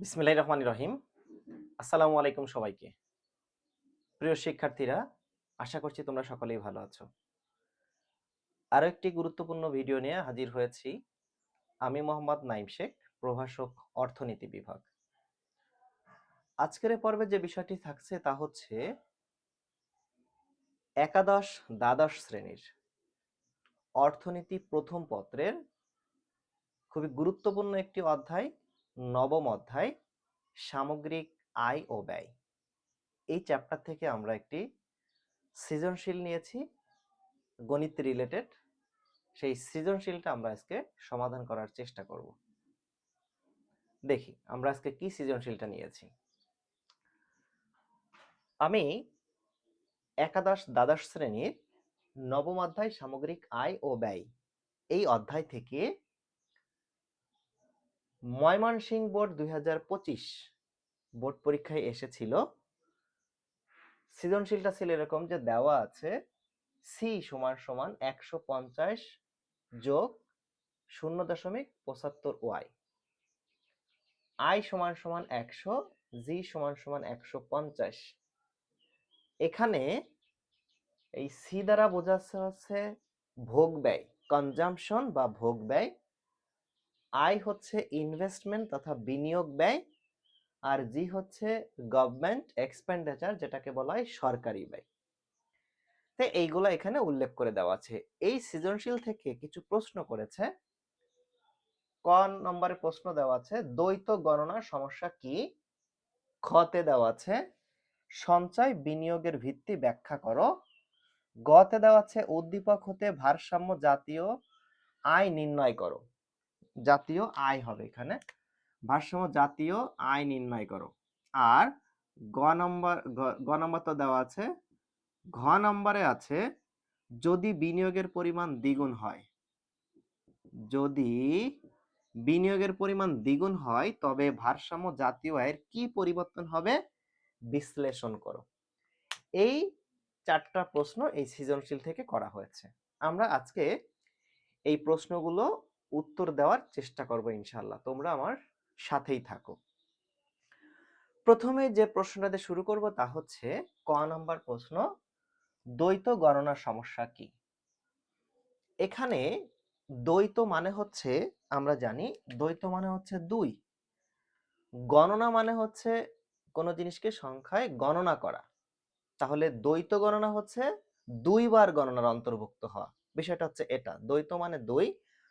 বিসমিল্লাহির রহমানির রহিম। আসসালামু আলাইকুম সবাইকে। প্রিয় শিক্ষার্থীরা, আশা করছি তোমরা সকলেই ভালো আছো। আরো একটি গুরুত্বপূর্ণ ভিডিও নিয়ে হাজির হয়েছি। আমি মোহাম্মদ নাইম শেখ, প্রভাষক, অর্থনীতি বিভাগ। আজকের এই পর্বে যে বিষয়টি থাকছে তা হচ্ছে একাদশ দ্বাদশ শ্রেণীর অর্থনীতি প্রথম পত্রের খুবই গুরুত্বপূর্ণ একটি অধ্যায়, নবম অধ্যায়, সামগ্রিক আয় ও ব্যয়। এই চ্যাপ্টার থেকে আমরা একটি সৃজনশীল নিয়েছি, গণিত রিলেটেড। সেই সৃজনশীলটা আমরা আজকে সমাধান করার চেষ্টা করব। দেখি আমরা আজকে কি সৃজনশীলটা নিয়েছি। আমি একাদশ দ্বাদশ শ্রেণীর নবম অধ্যায় সামগ্রিক আয় ও ব্যয় এই অধ্যায় থেকে ময়মনসিংহ বোর্ড 2025 বোর্ড পরীক্ষায় এসেছিল। সৃজনশীলটা ছিল এরকম যে দেওয়া আছে সি সমান সমান 150 যোগ 0.75 ওয়াই, আই সমান সমান 100, জি সমান সমান 150। এখানে এই সি দ্বারা বোঝাচ্ছে হচ্ছে ভোগ ব্যয়, কনজাম্পশন বা ভোগ ব্যয়। আই হচ্ছে ইনভেস্টমেন্ট তথা বিনিয়োগ ব্যয়, আর জি হচ্ছে গভর্নমেন্ট এক্সপেন্ডিচার, যেটাকে বলা হয় সরকারি ব্যয়। তো এইগুলো এখানে উল্লেখ করে দেওয়া আছে। এই সৃজনশীল থেকে কিছু প্রশ্ন করেছে। ক নম্বরে প্রশ্ন দেওয়া আছে দ্বৈত গণনার সমস্যা কি। খতে দেওয়া আছে সঞ্চয় বিনিয়োগের ভিত্তি ব্যাখ্যা করো। গতে দেওয়া আছে উদ্দীপক হতে ভারসাম্য জাতীয় আয় নির্ণয় করো। জাতীয় আয় হবে এখানে, ভারসাম্য জাতীয় আয় নির্ণয় করো। আর গ নম্বর তো দেওয়া আছে। ঘ নম্বরে আছে যদি বিনিয়োগের পরিমাণ দ্বিগুণ হয়, যদি বিনিয়োগের পরিমাণ দ্বিগুণ হয় তবে ভারসাম্য জাতীয় আয়ের কি পরিবর্তন হবে বিশ্লেষণ করো। এই চারটা প্রশ্ন এই সৃজনশীল থেকে করা হয়েছে। আমরা আজকে এই প্রশ্নগুলো উত্তর দেওয়ার চেষ্টা করব ইনশাআল্লাহ, তোমরা আমার সাথেই থাকো। প্রথমে যে প্রশ্নটা দিয়ে শুরু করব তা হচ্ছে ক নাম্বার প্রশ্ন, দ্বৈত গণনার সমস্যা কি। এখানে দ্বৈত মানে হচ্ছে, আমরা জানি দ্বৈত মানে হচ্ছে দুই, গণনা মানে হচ্ছে কোনো জিনিসকে সংখ্যায় গণনা করা। তাহলে দ্বৈত গণনা হচ্ছে দুইবার গণনার অন্তর্ভুক্ত হওয়া। বিষয়টা হচ্ছে এটা, দ্বৈত মানে দুই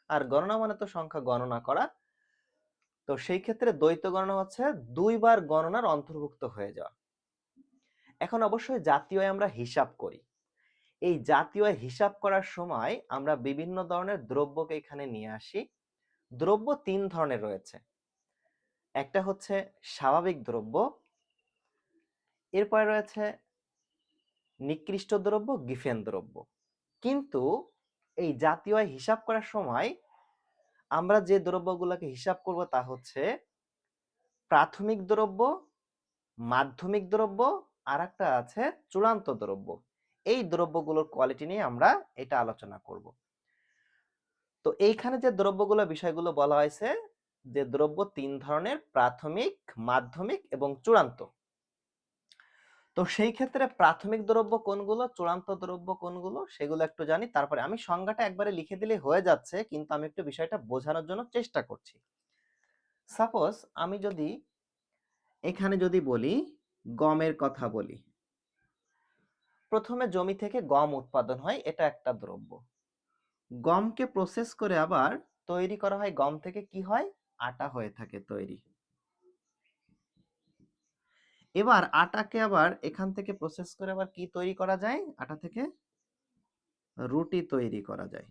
আর গণনা মানে তো সংখ্যা গণনা করা। তো সেই ক্ষেত্রে দ্বৈত গণনা হচ্ছে দুইবার গণনার অন্তর্ভুক্ত হয়ে যাওয়া। এখন অবশ্যই জাতীয় আয় আমরা হিসাব করি। এই জাতীয় আয় হিসাব করার সময় আমরা বিভিন্ন ধরনের দ্রব্যকে এখানে নিয়ে আসি। দ্রব্য তিন ধরনের রয়েছে। একটা হচ্ছে স্বাভাবিক দ্রব্য, এরপরে রয়েছে নিকৃষ্ট দ্রব্য, গিফেন দ্রব্য। কিন্তু এই জাতীয় আয় হিসাব করার সময় আমরা যে দ্রব্যগুলোকে হিসাব করব তা হচ্ছে প্রাথমিক দ্রব্য, মাধ্যমিক দ্রব্য, আর একটা আছে চূড়ান্ত দ্রব্য। এই দ্রব্যগুলোর কোয়ালিটি নিয়ে আমরা এটা আলোচনা করব। তো এইখানে যে দ্রব্যগুলো বিষয়গুলো বলা হয়েছে, যে দ্রব্য তিন ধরনের, প্রাথমিক, মাধ্যমিক এবং চূড়ান্ত। তো সেই ক্ষেত্রে প্রাথমিক দ্রব্য কোনগুলো, চূড়ান্ত দ্রব্য কোনগুলো, সেগুলো একটু জানি। তারপরে আমি সংজ্ঞাটা একবারে লিখে দিলে হয়ে যাচ্ছে, কিন্তু আমি একটু বিষয়টা বোঝানোর জন্য চেষ্টা করছি। সাপোজ আমি যদি এখানে যদি বলি গমের কথা বলি, প্রথমে জমি থেকে গম উৎপাদন হয়, এটা একটা দ্রব্য। গমকে প্রসেস করে আবার তৈরি করা হয়, গম থেকে কি হয়, আটা হয়ে থাকে তৈরি। এবার আটাকে আবার এখান থেকে প্রসেস করে আবার কি তৈরি করা যায়, আটা থেকে রুটি তৈরি করা যায়।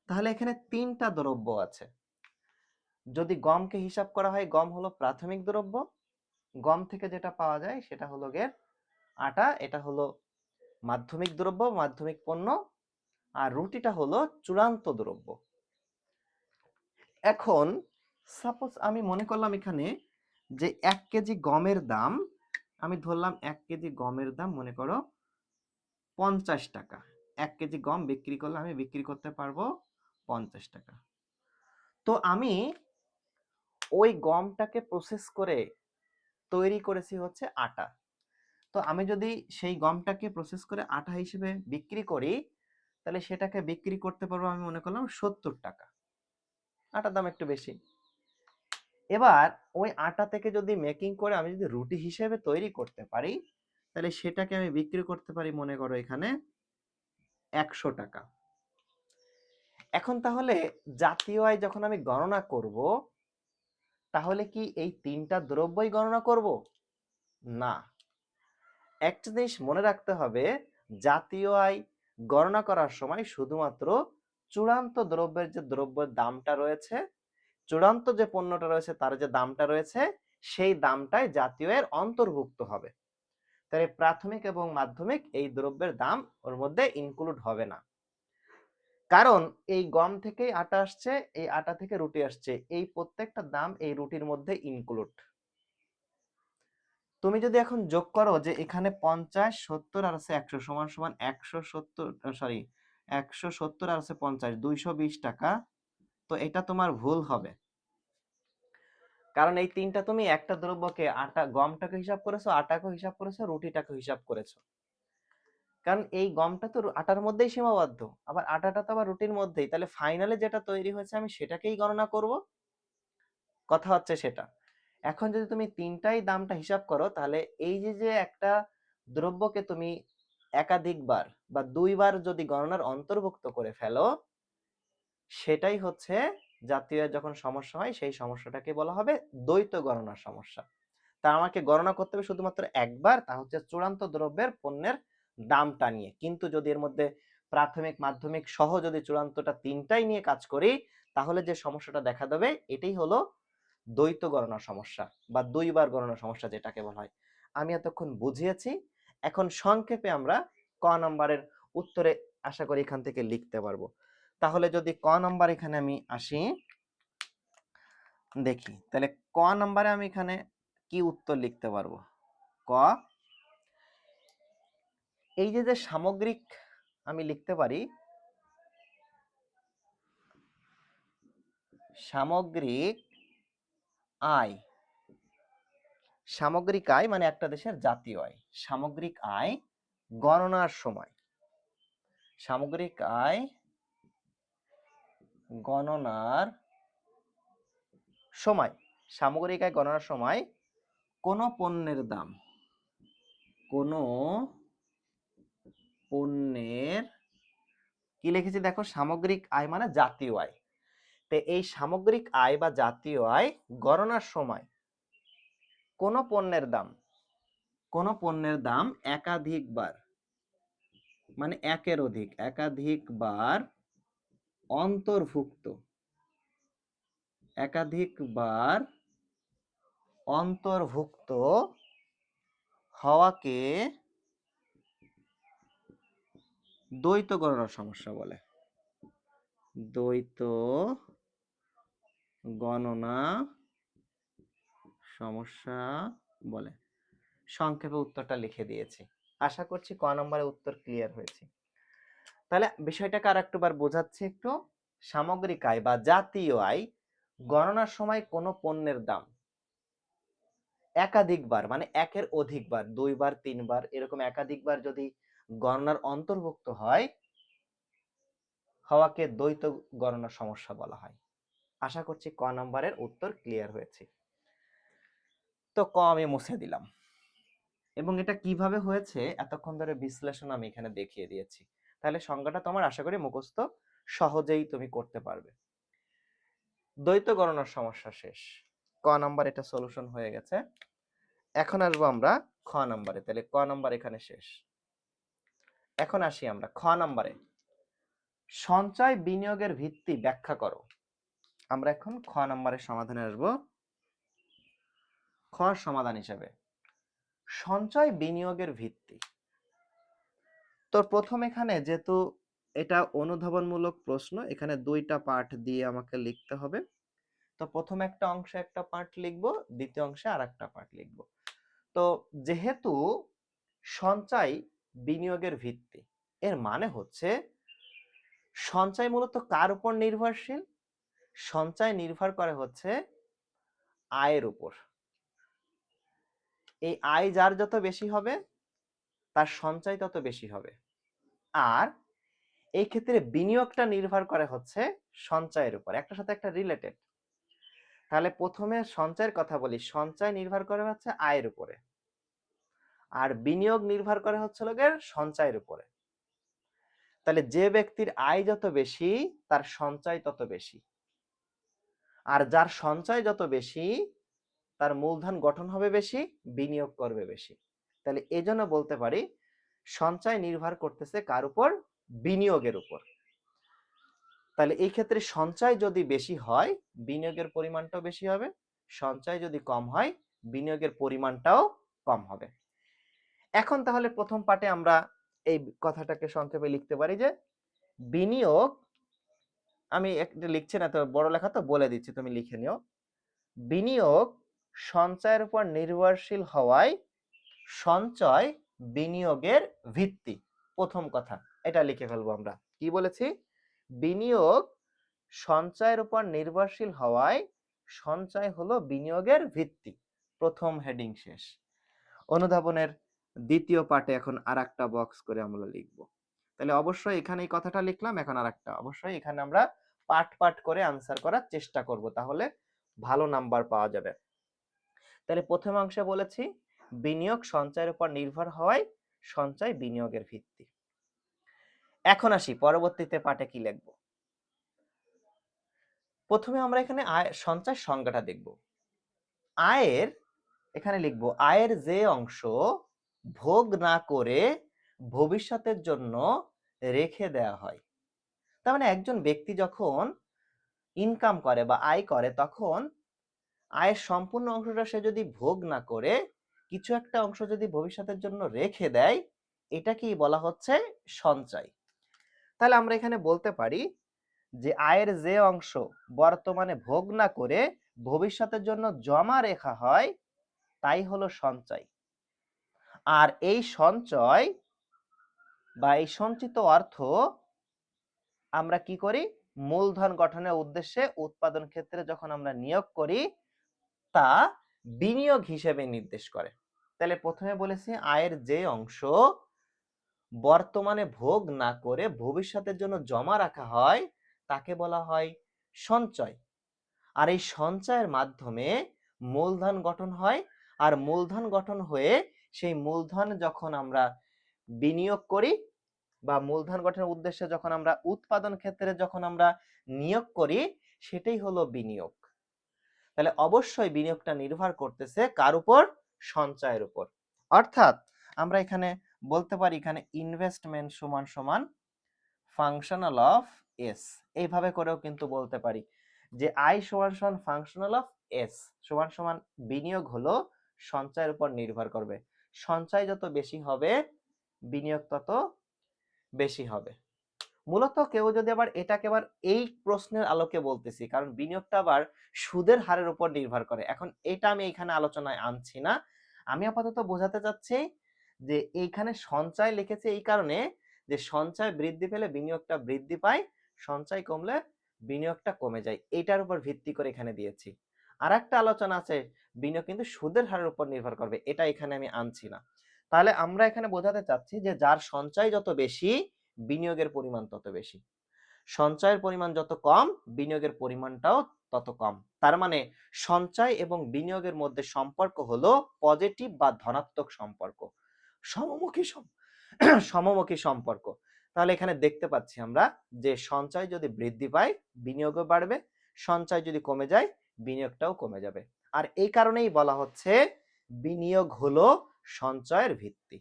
তাহলে এখানে তিনটা দ্রব্য আছে। যদি গমকে হিসাব করা হয়, গম হলো প্রাথমিক দ্রব্য, গম থেকে যেটা পাওয়া যায় সেটা হলো গিয়ে আটা, এটা হলো মাধ্যমিক দ্রব্য, মাধ্যমিক পণ্য, আর রুটিটা হলো চূড়ান্ত দ্রব্য। এখন সাপোজ আমি মনে করলাম এখানে যে 1 কেজি গমের দাম, আমি ধরলাম 1 কেজি গমের দাম মনে করো 50 টাকা। 1 কেজি গম বিক্রি করলে আমি বিক্রি করতে পারবো 50 টাকা। তো আমি ওই গমটাকে প্রসেস করে তৈরি করেছি হচ্ছে আটা। তো আমি যদি সেই গমটাকে প্রসেস করে আটা হিসেবে বিক্রি করি, তাহলে সেটাকে বিক্রি করতে পারবো আমি মনে করলাম 70 টাকা। আটার দাম একটু বেশি। এবার ওই আটা থেকে যদি মেকিং করে আমি যদি রুটি হিসেবে তৈরি করতে পারি, তাহলে সেটাকে আমি বিক্রি করতে পারি মনে করো এখানে 100 টাকা। এখন তাহলে জাতীয় আয় যখন আমি গণনা করব, তাহলে কি এই তিনটা দ্রব্যই গণনা করব? না। একটা জিনিস মনে রাখতে হবে, জাতীয় আয় গণনা করার সময় শুধুমাত্র চূড়ান্ত দ্রব্যের যে দ্রব্যের দামটা রয়েছে, চূড়ান্ত যে পণ্যটা রয়েছে তার যে দামটা রয়েছে, সেই দামটাই জাতীয় আয়ের অন্তর্ভুক্ত হবে। তাই প্রাথমিক এবং মাধ্যমিক এই দ্রব্যের দাম ওর মধ্যে ইনক্লুড হবে না। কারণ এই গম থেকেই আটা আসছে, এই আটা থেকে রুটি আসছে, এই প্রত্যেকটা দাম এই রুটির মধ্যে ইনক্লুড। তুমি যদি এখন যোগ করো যে এখানে 50, 70 আর আছে 100 সমান সমান 170 আর আছে 50, 220 টাকা, তো এটা তোমার ভুল হবে। কারণ এই তিনটা তুমি একটা দ্রব্যকে আটা, গমটাকে হিসাব করেছো, আটাকে হিসাব করেছো, রুটিটাকে হিসাব করেছো। কারণ এই গমটা তো আটার মধ্যেই সীমাবদ্ধ, আবার আটাটা তো আবার রুটির মধ্যেই, তাহলে ফাইনালে যেটা তৈরি হয়েছে আমি সেটাকেই গণনা করব। কথা হচ্ছে সেটা। এখন যদি তুমি তিনটাই দামটা হিসাব করো, তাহলে এই যে একটা দ্রব্যকে তুমি একাধিকবার বা দুইবার যদি গণনার অন্তর্ভুক্ত করে ফেলো, সেটাই হচ্ছে জাতীয় যখন সমস্যা হয় সেই সমস্যাটাকে বলা হবে দ্বৈত গণনার সমস্যা। তা আমাকে গণনা করতে হবে শুধুমাত্র একবার, তা হচ্ছে চূড়ান্ত দ্রব্যের পণ্যের দামটা নিয়ে। কিন্তু যদি এর মধ্যে প্রাথমিক মাধ্যমিক সহ যদি চূড়ান্তটা তিনটাই নিয়ে কাজ করি, তাহলে যে সমস্যাটা দেখা দেবে এটাই হলো দ্বৈত গণনার সমস্যা বা দুইবার গণনার সমস্যা যেটাকে বলা হয়। আমি এতক্ষণ বুঝিয়েছি। এখন সংক্ষেপে আমরা ক নম্বরের উত্তরে আশা করি এখান থেকে লিখতে পারবো। তাহলে যদি ক নম্বর এখানে আমি আসি, দেখি তাহলে ক নম্বরে আমি এখানে কি উত্তর লিখতে পারবো। ক, এই যে সামগ্রিক আমি লিখতে পারি, সামগ্রিক আয়। সামগ্রিক আয় মানে একটা দেশের জাতীয় আয়। সামগ্রিক আয় গণনার সময়, সামগ্রিক আয় গণনার সময়, সামগ্রিক আয় গণনার সময় কোন পণ্যের দাম, কোন পণ্যের, কি লিখেছি দেখো, সামগ্রিক আয় মানে জাতীয় আয়। তো এই সামগ্রিক আয় বা জাতীয় আয় গণনার সময় কোন পণ্যের দাম, কোন পণ্যের দাম একাধিকবার মানে একের অধিক, একাধিকবার অন্তর্ভুক্ত, একাধিকবার অন্তর্ভুক্ত হওয়াকে দ্বৈত গণনার সমস্যা বলে। দ্বৈত গণনা সমস্যা বলে। সংক্ষেপে উত্তরটা লিখে দিয়েছি। আশা করছি ক নম্বরের উত্তর ক্লিয়ার হয়েছে। তাহলে বিষয়টাকে আর একটুবার বোঝাচ্ছি একটু। সামগ্রিক আয় বা জাতীয় আয় গণনার সময় কোন পণ্যের দাম একাধিকবার মানে একের অধিকবার, দুইবার, তিনবার, এরকম একাধিকবার যদি গণনার অন্তর্ভুক্ত হয়, হওয়াকে দ্বৈত গণনার সমস্যা বলা হয়। আশা করছি ক নম্বরের উত্তর ক্লিয়ার হয়েছে। তো ক আমি মুছে দিলাম, এবং এটা কিভাবে হয়েছে এতক্ষণ ধরে বিশ্লেষণ আমি এখানে দেখিয়ে দিয়েছি। তাহলে সংজ্ঞাটা তোমার আশা করি মুখস্থ সহজেই তুমি করতে পারবে। দ্বৈত গণনার সমস্যা শেষ, ক নাম্বার এটা সলিউশন হয়ে গেছে। এখন আসবো আমরা খ নাম্বারে। তাহলে ক নাম্বার এখানে শেষ। এখন আসি আমরা খ নাম্বারে, সঞ্চয় বিনিয়োগের ভিত্তি ব্যাখ্যা করো। আমরা এখন খ নাম্বারের সমাধানে আসবো। খ সমাধান হিসেবে সঞ্চয় বিনিয়োগের ভিত্তি। তো প্রথম এখানে যেহেতু এটা অনুধাবনমূলক প্রশ্ন, এখানে দুইটা পার্ট দিয়ে আমাকে লিখতে হবে। তো প্রথম একটা অংশে একটা পার্ট লিখবো, দ্বিতীয় অংশে আর একটা পার্ট লিখবো। তো যেহেতু সঞ্চয় বিনিয়োগের ভিত্তি, এর মানে হচ্ছে সঞ্চয় মূলত কার উপর নির্ভরশীল? সঞ্চয় নির্ভর করে হচ্ছে আয়ের উপর। এই আয় যার যত বেশি হবে তার সঞ্চয় তত বেশি হবে। আর এই ক্ষেত্রে বিনিয়োগটা নির্ভর করে হচ্ছে সঞ্চয়ের উপর, একটার সাথে একটা রিলেটেড। তাহলে প্রথমে সঞ্চয়ের কথা বলি, সঞ্চয় নির্ভর করে হচ্ছে আয়ের উপরে, আর বিনিয়োগ নির্ভর করে হচ্ছে লোকের সঞ্চয়ের উপরে। তাহলে যে ব্যক্তির আয় যত বেশি তার সঞ্চয় তত বেশি, আর যার সঞ্চয় যত বেশি তার মূলধন গঠন হবে বেশি, বিনিয়োগ করবে বেশি। তাহলে এজন্য বলতে পারি সঞ্চয় নির্ভর করতেছে কার উপর? বিনিয়োগের উপর। তাহলে এই ক্ষেত্রে সঞ্চয় যদি বেশি হয় বিনিয়োগের পরিমাণটাও বেশি হবে, সঞ্চয় যদি কম হয় বিনিয়োগের পরিমাণটাও কম হবে। এখন তাহলে প্রথম পার্টে আমরা এই কথাটাকে সংক্ষেপে লিখতে পারি যে বিনিয়োগ, আমি একটা লিখছি না তো বড় লেখা তো বলে দিচ্ছি, তুমি লিখে নিও। বিনিয়োগ সঞ্চয়ের উপর নির্ভরশীল হওয়ায় সঞ্চয় বিনিয়োগের ভিত্তি। প্রথম কথা এটা লিখে ফেলবো আমরা। কি বলেছি? বিনিয়োগ সঞ্চয়ের উপর নির্ভরশীল হওয়ায় সঞ্চয় হলো বিনিয়োগের ভিত্তি। প্রথম হেডিং শেষ। অনুধাবনের দ্বিতীয় পার্টে এখন আরেকটা বক্স করে আমরা লিখব। তাহলে অবশ্যই এখানে এই কথাটা লিখলাম, এখন আরেকটা অবশ্যই এখানে আমরা পার্ট পার্ট করে আনসার করার চেষ্টা করব, তাহলে ভালো নাম্বার পাওয়া যাবে। তাহলে প্রথম অংশে বলেছি বিনিয়োগ সঞ্চয়ের উপর নির্ভর হওয়ায় সঞ্চয় বিনিয়োগের ভিত্তি। এখন আসি পরবর্তীতে পার্টে কি লিখব। প্রথমে আমরা এখানে আয় সঞ্চয় সংজ্ঞাটা দেখব। আয়ের, এখানে লিখব আয়ের যে অংশ ভোগ না করে ভবিষ্যতের জন্য রেখে দেওয়া হয়। তার মানে একজন ব্যক্তি যখন ইনকাম করে বা আয় করে তখন আয়ের সম্পূর্ণ অংশটা সে যদি ভোগ না করে কিছু একটা অংশ যদি ভবিষ্যতের জন্য রেখে দেয়, এটাকেই বলা হচ্ছে সঞ্চয়। তাহলে আমরা এখানে বলতে পারি যে আয়ের যে অংশ বর্তমানে ভোগ না করে ভবিষ্যতের জন্য জমা রাখা হয় তাই হলো সঞ্চয়। আর এই সঞ্চয় বা এই সঞ্চিত অর্থ আমরা কি করি? মূলধন গঠনের উদ্দেশ্যে উৎপাদন ক্ষেত্রে যখন আমরা নিয়োগ করি তা বিনিয়োগ হিসেবে নির্দেশ করে। তাহলে প্রথমে বলেছি আয়ের যে অংশ বর্তমানে ভোগ না করে ভবিষ্যতের জন্য জমা রাখা হয় তাকে বলা হয় সঞ্চয়। আর এই সঞ্চয়ের মাধ্যমে মূলধন গঠন হয়, আর মূলধন গঠন হয়ে সেই মূলধন যখন আমরা বিনিয়োগ করি বা মূলধন গঠনের উদ্দেশ্যে যখন আমরা উৎপাদন ক্ষেত্রে যখন আমরা নিয়োগ করি সেটাই হলো বিনিয়োগ। তাহলে অবশ্যই বিনিয়োগটা নির্ভর করতেছে কার উপর? সঞ্চয়ের উপর। অর্থাৎ আমরা এখানে বলতে পারি এখানে ইনভেস্টমেন্ট সমান সমান ফাংশনাল অফ এস, এইভাবে করেও কিন্তু বলতে পারি যে আই সমান সমান ফাংশনাল অফ এস সমান সমান বিনিয়োগ হলো সঞ্চয়ের উপর নির্ভর করবে। সঞ্চয় যত বেশি হবে বিনিয়োগ তত বেশি হবে। মূলত কেউ যদি আবার এটাকে আবার এই প্রশ্নের আলোকে বলতেছি, কারণ বিনিয়োগটা আবার সুদের হারের উপর নির্ভর করে। এখন এটা আমি এখানে আলোচনায় আনছি না, আমি আপাতত বোঝাতে চাচ্ছি যে এইখানে সঞ্চয় লিখেছে এই কারণে যে সঞ্চয় বৃদ্ধি পেলে বিনিয়োগটা বৃদ্ধি পায়, সঞ্চয় কমলে বিনিয়োগটা কমে যায়, এইটার উপর ভিত্তি করে এখানে দিয়েছি। আর একটা আলোচনা আছে বিনিয়োগ কিন্তু সুদের হারের উপর নির্ভর করবে, এটা এখানে আমি আনছি না। তাহলে আমরা এখানে বোঝাতে চাচ্ছি যে যার সঞ্চয় যত বেশি বিনিয়োগের পরিমাণ তত বেশি, সঞ্চয়ের পরিমাণ যত কম বিনিয়োগের পরিমাণটাও তত কম। তার মানে সঞ্চয় এবং বিনিয়োগের মধ্যে সম্পর্ক হলো পজিটিভ বা ধনাত্মক সম্পর্ক, সমমুখী সমমুখী সম্পর্ক। তাহলে এখানে দেখতে পাচ্ছি আমরা যে সঞ্চয় যদি বৃদ্ধি পায় বিনিয়োগও বাড়বে, সঞ্চয় যদি কমে যায় বিনিয়োগটাও কমে যাবে। আর এই কারণেই বলা হচ্ছে বিনিয়োগ হলো সঞ্চয়ের ভিত্তি।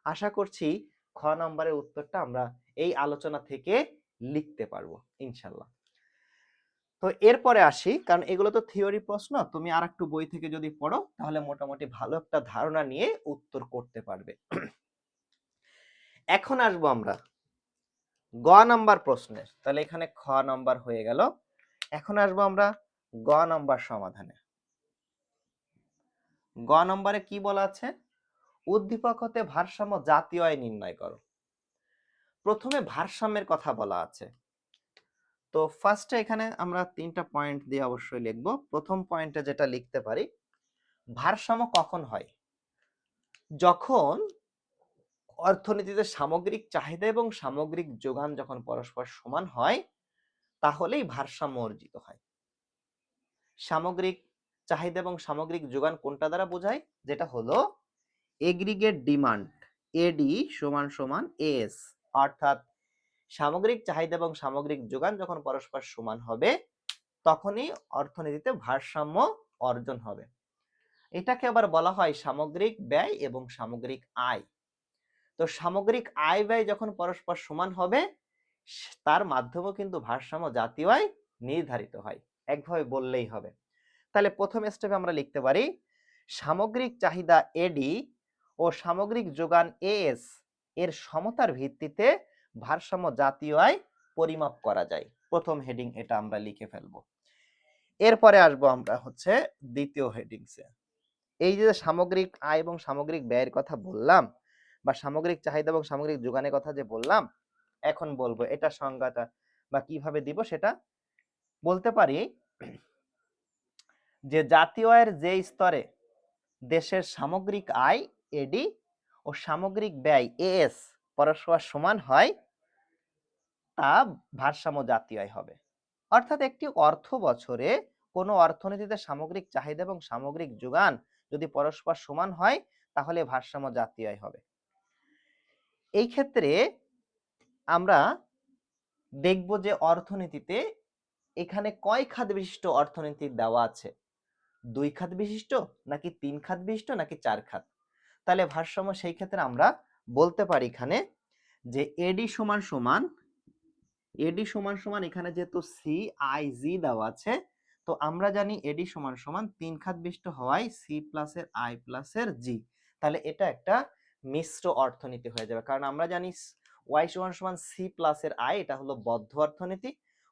আশা করছি খ নম্বরের উত্তরটা আমরা এই আলোচনা থেকে লিখতে পারবো ইনশাল্লাহ। তো এরপরে আসি, কারণ এগুলো তো থিওরি প্রশ্ন, তুমি আর একটু বই থেকে যদি পড়ো তাহলে মোটামুটি ভালো একটা ধারণা নিয়ে উত্তর করতে পারবে। এখন আসবো আমরা গ নাম্বার প্রশ্নের। তাহলে এখানে খ নাম্বার হয়ে গেল, এখন আসবো আমরা গ নাম্বার সমাধানে। গ নম্বরে কি বলা আছে? উদ্দীপক হতে ভারসাম্য জাতীয় আয় নির্ণয় করো। প্রথমে ভারসাম্যের কথা বলা আছে, তো ফার্স্টে এখানে আমরা 3টা পয়েন্ট দিয়ে অবশ্যই লিখব। প্রথম পয়েন্টে যেটা লিখতে পারি, ভারসাম্য কখন হয়? যখন অর্থনীতিতে সামগ্রিক চাহিদা এবং সামগ্রিক যোগান যখন পরস্পর সমান হয়, তাহলেই ভারসাম্য অর্জিত হয়। সামগ্রিক চাহিদা এবং সামগ্রিক যোগান কোনটা দ্বারা বোঝায়? যেটা হলো এগ্রিগেট ডিমান্ড, এডি সমান সমান এস, অর্থাৎ সামগ্রিক চাহিদা এবং সামগ্রিক যোগান যখন পরস্পর সমান হবে, তখনই অর্থনীতিতে ভারসাম্য অর্জন হবে। এটাকে আবার বলা হয় সামগ্রিক ব্যয় এবং সামগ্রিক আয়। তো সামগ্রিক আয় ব্যয় যখন পরস্পর সমান হবে, তার মাধ্যমেও কিন্তু ভারসাম্য জাতীয় আয় নির্ধারিত হয়। একভাবে বললেই হবে। তাহলে প্রথম স্টেপে আমরা লিখতে পারি, সামগ্রিক চাহিদা এডি ও সামগ্রিক যোগান এএস এর সমতার ভিত্তিতে ভারসাম্য জাতীয় আয় পরিমাপ করা যায়। প্রথম হেডিং এটা আমরা লিখে ফেলবো। এরপরে আসবো আমরা হচ্ছে দ্বিতীয় হেডিংসে। এই যে সামগ্রিক আয় এবং সামগ্রিক ব্যয়ের কথা বললাম, বা সামগ্রিক চাহিদা এবং সামগ্রিক যোগানের কথা যে বললাম, এখন বলবো এটা সংজ্ঞাটা বা কিভাবে দিব সেটা বলতে পারি যে জাতীয় আয়ের যে স্তরে দেশের সামগ্রিক আয় এডি ও সামগ্রিক ব্যয় এএস পরস্পর সমান হয়, তা ভারসাম্য জাতীয় আয় হবে। অর্থাৎ একটি অর্থ বছরে কোনো অর্থনীতিতে সামগ্রিক চাহিদা এবং সামগ্রিক যোগান যদি পরস্পর সমান হয়, তাহলে ভারসাম্য জাতীয় আয় হবে। এই ক্ষেত্রে আমরা দেখব যে অর্থনীতিতে এখানে কয় খাত বিশিষ্ট অর্থনীতি দেওয়া আছে, 2 খাত বিশিষ্ট নাকি 3 খাত বিশিষ্ট নাকি 4 খাত। তাহলে ভারসাম্য সেই ক্ষেত্রে আমরা বলতে পারি এখানে যে এডি সমান সমান এখানে যেহেতু সি আই জি দেওয়া আছে, তো আমরা জানি এডি সমান সমান 3 খাত বিশিষ্ট হওয়ায় সি প্লাসের আই প্লাসের জি। তাহলে এটা একটা মিশ্র অর্থনীতি হয়ে যাবে, কারণ আমরা জানি ওয়াই সমান সমান সি প্লাসের আই, এটা হলো বদ্ধ অর্থনীতি,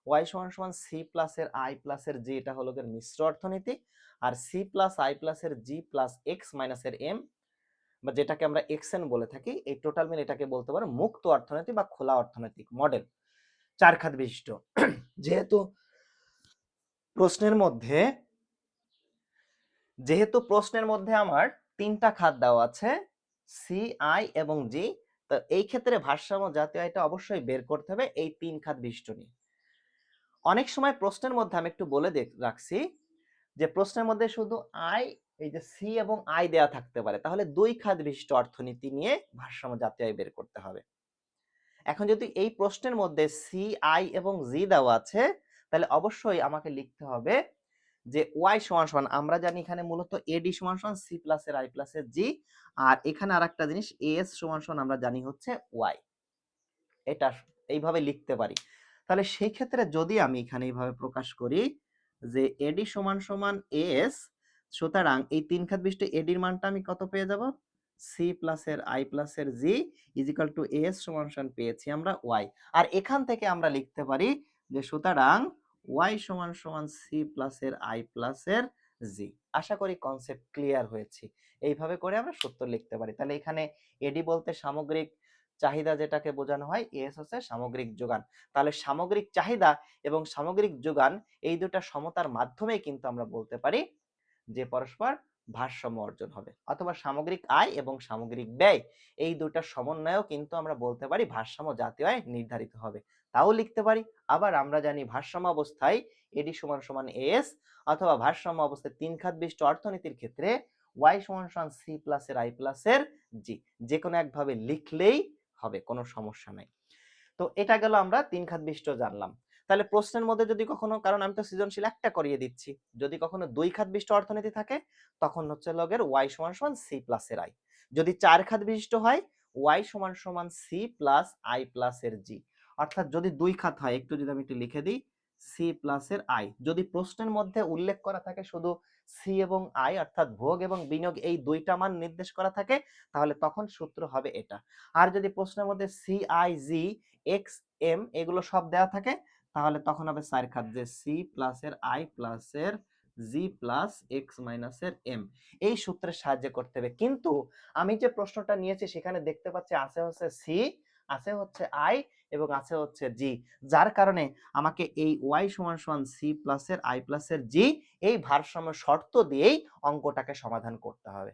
ওয়াই সমান সমান সি প্লাসের আই প্লাসের জি, এটা হলো মিশ্র অর্থনীতি, আর সি প্লাস আই প্লাসের জি প্লাস এক্স মাইনাসের এম, বা যেটাকে আমরা এক্সএন বলে থাকি, এই টোটাল মিলে এটাকে বলতে পারো মুক্ত অর্থনীতি বা খোলা অর্থনৈতিক মডেল, 4 খাত বিশিষ্ট। যেহেতু প্রশ্নের মধ্যে আমার 3টা খাত দেওয়া আছে, সি আই এবং জি, তো এই ক্ষেত্রে ভারসাম্য জাতীয় আয়টা অবশ্যই বের করতে হবে এই 3 খাত বিশিষ্ট নিয়ে। অনেক সময় প্রশ্নের মধ্যে আমি একটু বলে রাখছি যে প্রশ্নের মধ্যে শুধু আই, এই যে সি এবং আই দেয়া থাকতে পারে, তাহলে 2 খাত বিশিষ্ট অর্থনীতি নিয়ে ভারসাম্য জাতীয় আয় বের করতে হবে। এখন যদি এই প্রশ্নের মধ্যে সি আই এবং জি দেওয়া আছে, তাহলে অবশ্যই আমাকে লিখতে হবে যে ওয়াই সমান সমান, আমরা জানি এখানে মূলত এডি সমান সমান সি প্লাসের আই প্লাসের জি, আর এখানে আরেকটা জিনিস এস সমান সমান আমরা জানি হচ্ছে ওয়াই। এটা এইভাবে লিখতে পারি। তাহলে সেই ক্ষেত্রে যদি আমি এখানে এইভাবে প্রকাশ করি যে এডি সমান সমান এস, সুতরাং এই 3 খাত বিশিষ্ট এডির মানটা আমি কত পেয়ে যাব, সি প্লাসের আই প্লাসের জি ইজিক্যাল টু এস সমান সমান পেয়েছি আমরা ওয়াই। আর এখান থেকে আমরা লিখতে পারি যে সুতরাং ওয়াই সমান সমান সি প্লাসের আই প্লাসের জি। আশা করি কনসেপ্ট ক্লিয়ার হয়েছে। এইভাবে করে আমরা সূত্র লিখতে পারি। তাহলে এখানে এডি বলতে সামগ্রিক চাহিদা যেটাকে বোঝানো হয়, এস হচ্ছে সামগ্রিক যোগান। তাহলে সামগ্রিক চাহিদা এবং সামগ্রিক যোগান এই দুটা সমতার মাধ্যমে কিন্তু আমরা বলতে পারি যে পরস্পর ভারসাম্য অর্জন হবে, অথবা সামগ্রিক আয় এবং সামগ্রিক ব্যয় এই দুটা সমন্বয়েও কিন্তু আমরা বলতে পারি ভারসাম্য জাতীয় আয় নির্ধারিত হবে, তাও লিখতে পারি। আবার আমরা জানি ভারসাম্য অবস্থায় এডি সমান সমান এস, অথবা ভারসাম্য অবস্থায় 3 খাত বিশিষ্ট অর্থনীতির ক্ষেত্রে ওয়াই সমান সমান সি প্লাসের আই প্লাসের জি। যে কোনো একভাবে লিখলেই হবে, কোনো সমস্যা নাই। তো এটা গেল আমরা 3 খাত বিশিষ্ট জানলাম। তাহলে প্রশ্নের মধ্যে যদি কখনো, কারণ আমি তো সৃজনশীল একটা করিয়ে দিচ্ছি, যদি কখনো 2 খাত বিশিষ্ট অর্থনীতি থাকে, তখন হচ্ছে লগের ওয়াই সমান সমান সি প্লাসের আই। যদি 4 খাত বিশিষ্ট হয়, ওয়াই সমান সমান সি প্লাস আই প্লাসের জি। অর্থাৎ যদি 2 খাত হয়, একটু যদি আমি একটু লিখে দিই, সি প্লাসের আই। যদি প্রশ্নের মধ্যে উল্লেখ করা থাকে শুধু সি এবং আই, অর্থাৎ ভোগ এবং বিনিয়োগ এই দুইটা মান নির্দেশ করা থাকে, তাহলে তখন সূত্র হবে এটা। আর যদি প্রশ্নের মধ্যে C I G X M এগুলো সব দেওয়া থাকে, তাহলে তখন হবে 4 খাত, যে সি প্লাসের আই প্লাসের জি প্লাস এক্স মাইনাসের এম। এই সূত্রের সাহায্যে করতে হবে। কিন্তু আমি যে প্রশ্নটা নিয়েছি সেখানে দেখতে পাচ্ছি আছে হচ্ছে সি, আছে হচ্ছে আই, এবং আছে হচ্ছে জি, যার কারণে আমাকে এই ওয়াই সমান সমান সি প্লাসের আই প্লাসের জি এই ভারসাম্য শর্ত দিয়েই অঙ্কটাকে সমাধান করতে হবে।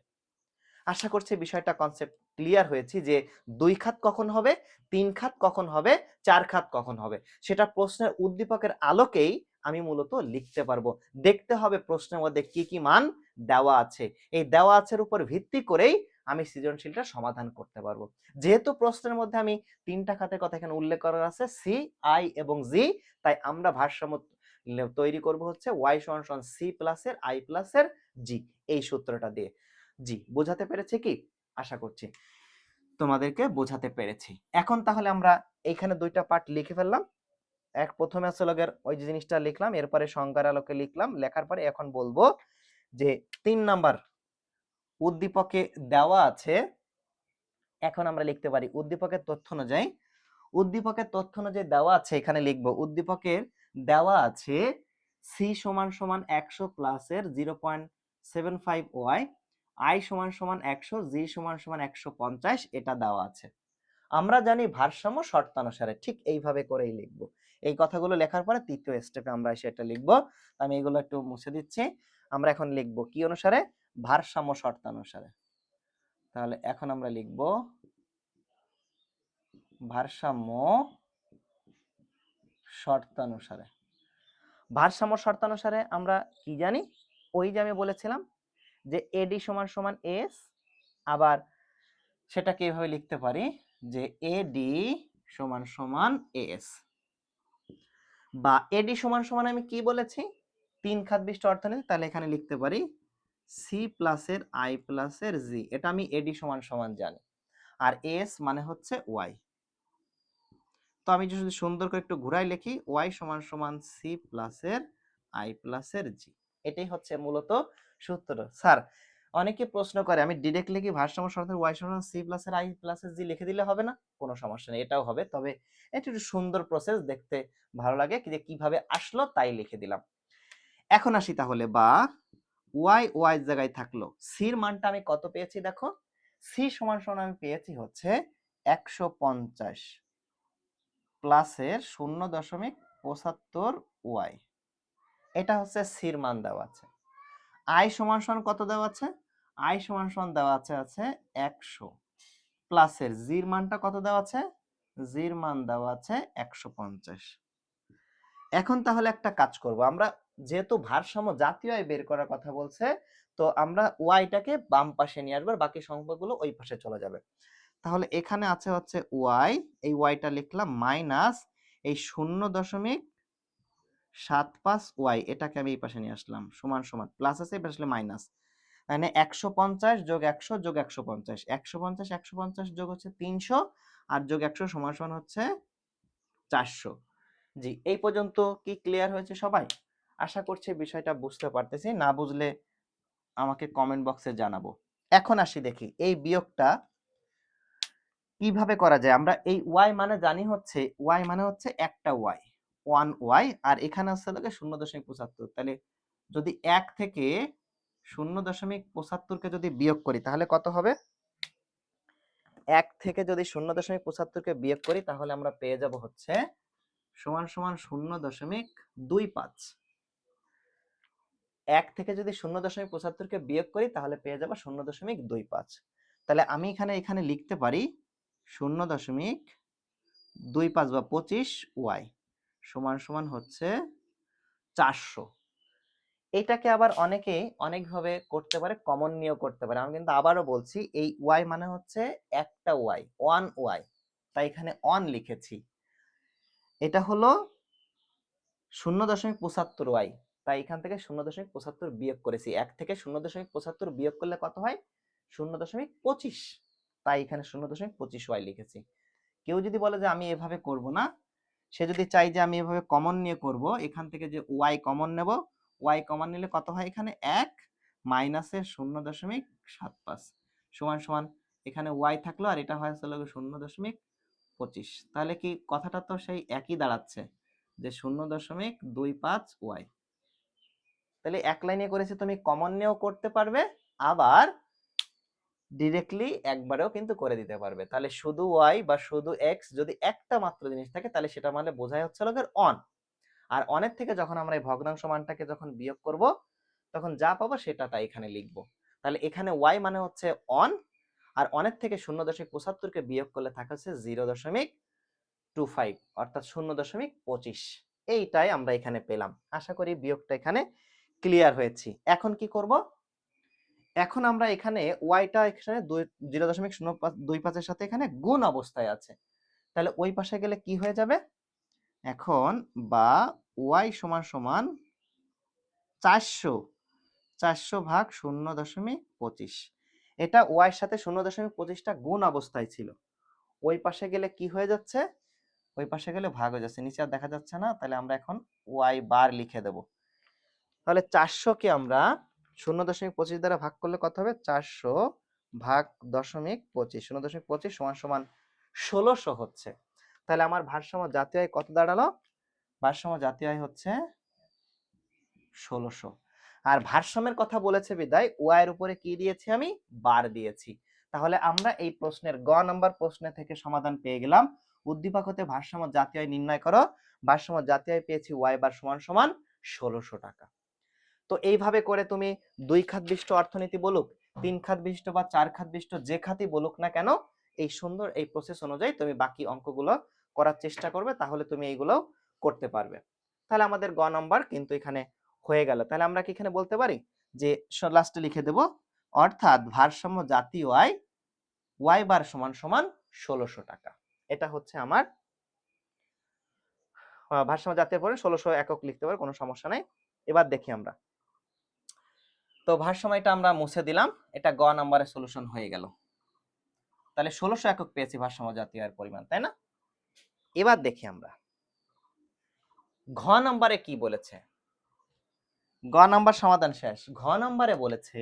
আশা করছি বিষয়টা কনসেপ্ট ক্লিয়ার হয়েছে যে 2 খাত কখন হবে, 3 খাত কখন হবে, 4 খাত কখন হবে, সেটা প্রশ্নের উদ্দীপকের আলোকেই আমি মূলত লিখতে পারবো। দেখতে হবে প্রশ্নের মধ্যে কি কি মান দেওয়া আছে, এই দেওয়া আছের উপর ভিত্তি করেই আমি সৃজনশীলটা সমাধান করতে পারবো। যেহেতু প্রশ্নের মধ্যে আমি 3টা খাতের কথা এখানে উল্লেখ করা আছে, সি, আই এবং জি, তাই আমরা ভারসাম্য তৈরি করব হচ্ছে ওয়াই সমান সমান সি প্লাসের আই প্লাসের জি, এই সূত্রটা দিয়ে। জি, বোঝাতে পেরেছি কি? আশা করছি তোমাদেরকে বোঝাতে পেরেছি। এখন তাহলে আমরা এইখানে 2টা পার্ট লিখে ফেললাম। প্রথমে আসলে ওই যে জিনিসটা লিখলাম, এরপরে সংজ্ঞার আলোকে লিখলাম, লেখার পরে এখন বলবো যে 3 নাম্বার উদ্দীপকে দেওয়া আছে, এখন আমরা লিখতে পারি উদ্দীপকের তথ্য অনুযায়ী, উদ্দীপকের তথ্য অনুযায়ী দেওয়া আছে, এখানে লিখবো উদ্দীপকের দেওয়া আছে সি সমান সমান 100 প্লাসের 0.75 ওয়াই, আই সমান সমান 100, জি সমান সমান 150, এটা দেওয়া আছে। আমরা জানি ভারসাম্য শর্তানুসারে, ঠিক এইভাবে করেই লিখবো। এই কথাগুলো লেখার পরে তৃতীয় স্টেপে আমরা সেটা লিখবো। আমি এগুলো একটু মুছে দিচ্ছি। আমরা এখন লিখবো কি অনুসারে? ভারসাম্য শর্তানুসারে। তাহলে এখন আমরা লিখবো ভারসাম্য শর্তানুসারে। ভারসাম্য শর্তানুসারে আমরা কি জানি? ওই যে আমি বলেছিলাম যে এডি সমান সমান এস, আবার সেটাকে এইভাবে লিখতে পারি যে এডি সমান সমান এস, বা এডি সমান সমান আমি কি বলেছি? 3 খাত বিশিষ্ট অর্থনীতি, তাহলে এখানে লিখতে পারি সি প্লাসের আই প্লাসের জি, এটা আমি এডি সমান সমান জানি, আর এস মানে হচ্ছে ওয়াই। তো আমি যদি সুন্দর করে একটু ঘুরাই লিখি, ওয়াই সমান সমান সি প্লাসের আই প্লাসের জি, এটাই হচ্ছে মূলত সূত্র। স্যার অনেকে প্রশ্ন করে আমি ডিরেক্টলি কি ভারসাম্য শর্তের ওয়াই সমান সি প্লাসের আই প্লাসের জি লিখে দিলে হবে না? কোনো সমস্যা নেই, এটাও হবে, তবে এটা একটু সুন্দর প্রসেস, দেখতে ভালো লাগে যে কিভাবে আসলো তাই লিখে দিলাম। এখন আসি তাহলে, বা ওয়াই ওয়াই জায়গায় থাকলো, সির মানটা আমি কত পেয়েছি দেখো, সি সমান সমান আমি পেয়েছি হচ্ছে 150 প্লাসের 0.75 ওয়াই, এটা হচ্ছে সির মান দেওয়া আছে। আই সমান সমান কত দেওয়া আছে? আই সমান সমান দেওয়া আছে 100 প্লাসের জির মানটা কত দেওয়া আছে? জির মান দেওয়া আছে 150। এখন তাহলে একটা কাজ করব আমরা, যেহেতু ভারসাম্য জাতীয় আয় বের করার কথা বলছে, তো আমরা ওয়াইটাকে বাম পাশে নিয়ে আসবো, বাকি সংখ্যাগুলো ওই পাশে চলে যাবে। তাহলে এখানে আছে হচ্ছে ওয়াই, এই ওয়াইটা লিখলাম মাইনাস এই 0.75 ওয়াই, এটাকে আমি এই পাশে নিয়ে আসলাম, সমান সমান প্লাস আছে এই পাশে আসলে মাইনাস, মানে 150 যোগ 100 যোগ 150, 150 150 যোগ হচ্ছে 300, আর যোগ 100 সমান সমান হচ্ছে 400। জি, এই পর্যন্ত কি ক্লিয়ার হয়েছে সবাই? আশা করছি বিষয়টা বুঝতে পারতেছি, না বুঝলে আমাকে কমেন্ট বক্সে জানাবো। এখন আসি দেখি এই বিয়োগটা কিভাবে করা যায়। আমরা এই ওয়াই মানে জানি হচ্ছে, ওয়াই মানে হচ্ছে একটা ওয়াই, 1 ওয়াই, আর এখানে হচ্ছে লাগে 0.75, তাহলে যদি 1 থেকে 0.75 কে যদি বিয়োগ করি তাহলে কত হবে? 1 থেকে যদি 0.75 কে বিয়োগ করি তাহলে আমরা পেয়ে যাব হচ্ছে সমান সমান 0.25। 1 থেকে যদি 0.75 কে বিয়োগ করি তাহলে পেয়ে যাব 0.25। তাহলে আমি এখানে লিখতে পারি 0.25 বা 25 ওয়াই সমান সমান হচ্ছে 400। এটাকে আবার অনেকে অনেকভাবে করতে পারে, কমন নিয়েও করতে পারে। আমি কিন্তু আবারও বলছি এই ওয়াই মানে হচ্ছে একটা ওয়াই, 1 ওয়াই, তাই এখানে 1 লিখেছি। এটা হলো 0.75 ওয়াই, তাই এখান থেকে 0.75 বিয়োগ করেছি। 1 থেকে 0.75 বিয়োগ করলে কত হয়? 0.25, তাই এখানে 0.25 ওয়াই লিখেছি। কেউ যদি বলে যে আমি এভাবে করব না, সে যদি চাই যে আমি এভাবে কমন নিয়ে করব, এখান থেকে যে ওয়াই কমন নেব, ওয়াই কমন নিলে কত হয়? এখানে 1 মাইনাসের 0.75 সমান সমান এখানে ওয়াই থাকলো, আর এটা হয় হলো 0.25, তাহলে কি কথাটা তো সেই একই দাঁড়াচ্ছে যে 0.25 ওয়াই। তাহলে এক লাইনে করেছে, তুমি কমন নিয়েও করতে পারবে, আবার ডিরেক্টলি একবারেও কিন্তু করে দিতে পারবে। তাহলে শুধু ওয়াই বা শুধু এক্স যদি একটা মাত্র জিনিস থাকে তাহলে সেটা মানে বোঝাই হচ্ছে লগের অন। আর অনের থেকে যখন আমরা এই ভগ্নাংশ মানটাকে যখন বিয়োগ করব তখন যা পাবো সেটা তাই এখানে লিখব। তাহলে এখানে ওয়াই মানে হচ্ছে অন, আর অনের থেকে 0.75 কে বিয়োগ করলে থাকে হচ্ছে 0.25 অর্থাৎ 0.25। এইটাই আমরা এখানে পেলাম। আশা করি বিয়োগটা এখানে ক্লিয়ার হয়েছি। এখন কি করব, এখন আমরা এখানে ওয়াইটা এখানে 0.025 এর সাথে এখানে গুণ অবস্থায় আছে, তাহলে ওই পাশে গেলে কি হয়ে যাবে, এখন বা ওয়াই সমান সমান 400 ভাগ 0.25। এটা ওয়াই এর সাথে 0.25টা গুণ অবস্থায় ছিল, ওই পাশে গেলে কি হয়ে যাচ্ছে, ওই পাশে গেলে ভাগ হয়ে যাচ্ছে, নিচে আর দেখা যাচ্ছে না, তাহলে আমরা এখন ওয়াই বার লিখে দেব। তাহলে 400 কে আমরা 0.25 দ্বারা ভাগ করলে কত হবে, 400 ভাগ 0.25, 0.25 সমান সমান 1600 হচ্ছে। তাহলে আমার ভারসাম্য জাতীয় আয় কত দাঁড়ালো, ভারসাম্য জাতীয় আয় হচ্ছে 1600। আর ভারসাম্যের কথা বলেছে বিদায় ওয়াই এর উপরে কি দিয়েছি, আমি বার দিয়েছি। তাহলে আমরা এই প্রশ্নের গ নাম্বার প্রশ্ন থেকে সমাধান পেয়ে গেলাম। উদ্দীপক হতে ভারসাম্য জাতীয় আয় নির্ণয় করো, ভারসাম্য জাতীয় আয় পেয়েছি ওয়াই বার সমান সমান 1600 টাকা। তো এইভাবে করে তুমি 2 খাত বিশিষ্ট অর্থনীতি বলুক, 3 খাত বিশিষ্ট বা 4 খাত বিশিষ্ট যে খাতই বলুক না কেন, এই সুন্দর এই প্রসেস অনুযায়ী তুমি বাকি অঙ্কগুলো করার চেষ্টা করবে, তাহলে তুমি এইগুলো করতে পারবে। তাহলে আমাদের গ নাম্বার কিন্তু এখানে হয়ে গেল। তাহলে আমরা কি এখানে বলতে পারি যে লাস্টে লিখে দেব, অর্থাৎ ভারসাম্য জাতীয় আয় ওয়াই বার সমান সমান 1600 টাকা। এটা হচ্ছে আমার ভারসাম্য জাতীয় পরে 1600 একক লিখতে পারে, কোনো সমস্যা নাই। এবার দেখি আমরা, তো ভারসাম্যটা আমরা মুছে দিলাম, এটা গ নাম্বারের সলিউশন হয়ে গেল। তাহলে 1600 একক পেয়েছি ভারসাম্য জাতীয় আয়ের পরিমাণ, তাই না? এবার দেখি আমরা ঘ নাম্বারে কি বলেছে। গ নাম্বার সমাধান শেষ। ঘ নাম্বারে বলেছে